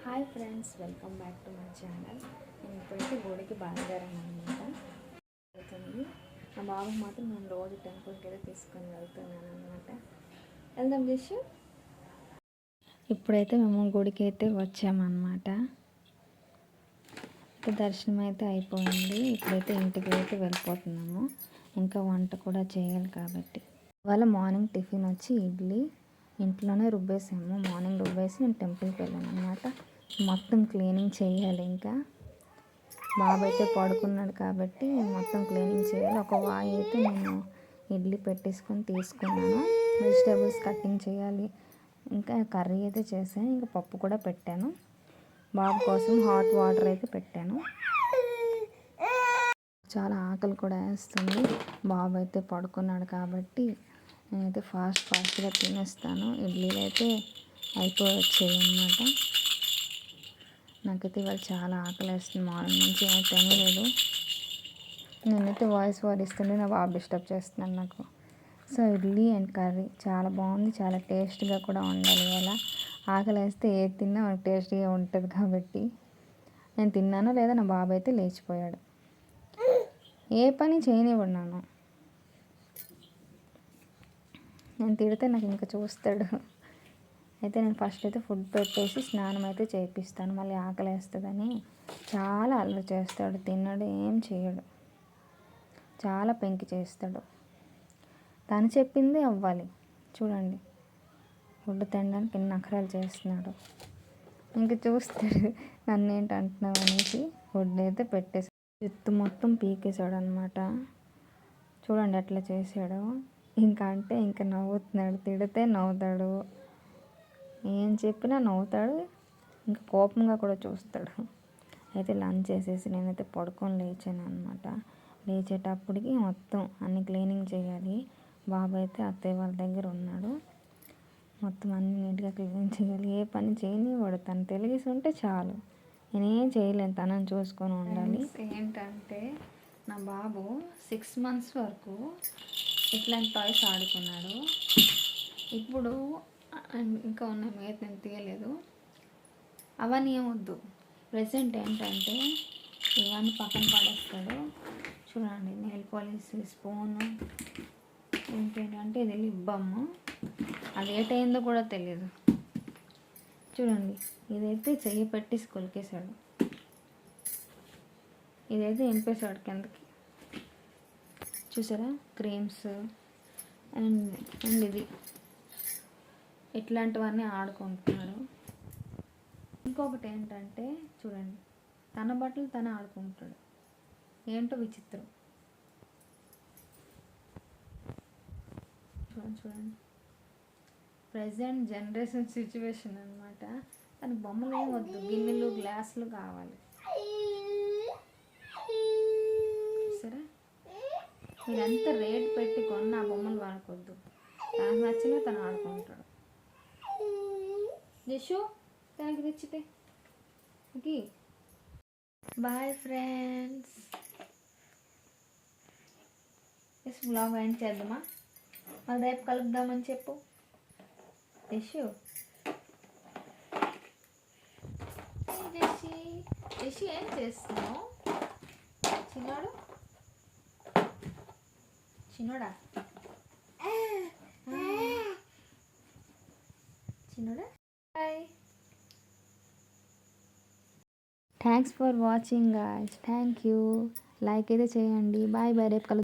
Hi friends, welcome back to my channel. నేను ఇప్పుడైతే గుడికి బయలుదేరాను అనమాట. అవుతుంది మా బాబు మాత్రం నేను రోజు టెంపుల్కి అయితే తీసుకొని వెళ్తున్నాను అనమాట. వెళ్దాం చేసి ఇప్పుడైతే మేము గుడికి అయితే వచ్చామన్నమాట. దర్శనం అయితే అయిపోయింది. ఇప్పుడైతే ఇంటికి అయితే వెళ్ళిపోతున్నాము. ఇంకా వంట కూడా చేయాలి కాబట్టి. ఇవాళ మార్నింగ్ టిఫిన్ వచ్చి ఇడ్లీ ఇంట్లోనే రుబ్బేసాము. మార్నింగ్ రుబ్బేసి నేను టెంపుల్కి వెళ్ళాను అనమాట. మొత్తం క్లీనింగ్ చేయాలి. ఇంకా బాబు అయితే పడుకున్నాడు కాబట్టి మొత్తం క్లీనింగ్ చేయాలి. ఒక వాయి అయితే నేను ఇడ్లీ పెట్టేసుకొని తీసుకున్నాను. వెజిటేబుల్స్ కటింగ్ చేయాలి. ఇంకా కర్రీ అయితే చేశాను. ఇంకా పప్పు కూడా పెట్టాను. బాబు కోసం హాట్ వాటర్ అయితే పెట్టాను. చాలా ఆకలి కూడా వేస్తుంది. బాబు అయితే పడుకున్నాడు కాబట్టి నేనైతే ఫాస్ట్గా తినేస్తాను. ఇడ్లీలు అయితే అయిపోవచ్చాయి అన్నమాట. నాకైతే ఇవాళ చాలా ఆకలి వేస్తుంది. మార్నింగ్ నుంచి ఏమీ తినలేదు. నేనైతే వాయిస్ ఇస్తుంటే నా బాబు డిస్టర్బ్ చేస్తున్నాను నాకు. సో ఇడ్లీ అండ్ కర్రీ చాలా బాగుంది. చాలా టేస్ట్గా కూడా ఉండాలి. ఇవాళ ఆకలి వేస్తే ఏది తిన్నా మనకు టేస్ట్గా ఉంటుంది కాబట్టి నేను తిన్నానో లేదా నా బాబు అయితే లేచిపోయాడు. ఏ పని చేయనివ్వడు నన్ను. నేను తిడితే నాకు ఇంకా చూస్తాడు. అయితే నేను ఫస్ట్ అయితే ఫుడ్ పెట్టేసి స్నానం అయితే చేయిస్తాను. మళ్ళీ ఆకలి వేస్తుందని చాలా అల్లరి చేస్తాడు. తిన్నాడు, ఏం చేయడు. చాలా పెంకి చేస్తాడు. తను చెప్పింది అవ్వాలి. చూడండి, ఫుడ్ తినడానికి ఎన్ని నఖరాలు చేస్తున్నాడు. ఇంకా చూస్తాడు నన్ను ఏంటి అంటున్నావు అనేసి ఫుడ్ అయితే పెట్టేసి జుత్తు మొత్తం పీకేశాడు అనమాట. చూడండి ఎట్లా చేసాడు. ఇంకా అంటే ఇంకా నవ్వుతున్నాడు. తిడితే నవ్వుతాడు, ఏం చెప్పినా నవ్వుతాడు. ఇంకా కోపంగా కూడా చూస్తాడు. అయితే లంచ్ చేసేసి నేనైతే పడుకొని లేచాను అనమాట. లేచేటప్పటికి మొత్తం అన్ని క్లీనింగ్ చేయాలి. బాబు అయితే అత్తయ్య వాళ్ళ దగ్గర ఉన్నాడు. మొత్తం అన్ని నీట్గా క్లీనింగ్ చేయాలి. ఏ పని చేయనివ్వడు. తను తెలిసి ఉంటే చాలు, నేనేం చేయలేను. తనని చూసుకొని ఉండాలి. ఏంటంటే నా బాబు 6 months వరకు ఇట్లాంటి టాయ్స్ ఆడుకున్నాడు. ఇప్పుడు ఇంకా ఉన్న మీద నేను తీయలేదు. అవన్నీ ఏమొద్దు. ప్రెసెంట్ ఏంటంటే ఇవన్నీ పక్కన పడేస్తాడు. చూడండి, నెయిల్ పాలిష్, స్పూను, ఇంకేంటంటే ఇది లిబ్బమ్ము. అది ఏటైందో కూడా తెలియదు. చూడండి, ఇదైతే చెయ్యి పెట్టి కొలికేశాడు. ఇదైతే ఎంపేశాడు కిందకి. చూసారా, క్రీమ్స్ అండ్ ఇది ఇట్లాంటివన్నీ ఆడుకుంటున్నాడు. ఇంకొకటి ఏంటంటే చూడండి, తన బట్టలు తనే ఆడుకుంటాడు. ఏంటో విచిత్రం. చూడండి, ప్రజెంట్ జనరేషన్ సిచ్యువేషన్ అనమాట. తనకు బొమ్మలు ఏం వద్దు, గిన్నెలు గ్లాసులు కావాలి. సరే, మీరు ఎంత రేట్ పెట్టి కొన్న ఆ బొమ్మలు వాడుకోవద్దు. తనకు నచ్చినవి తను ఆడుకుంటాడు. జషు, తనకి తెచ్చితే okay. Bye friends. Blog end చేద్దామా? మళ్ళీ రేపు కలుద్దామని చెప్పు. జషు, జషు ఏం చేస్తున్నావు? చిన్నోడా bye. Thanks for watching guys. Thank you. Like అయితే చేయండి. Bye bye. రేపు కలుద్దాం.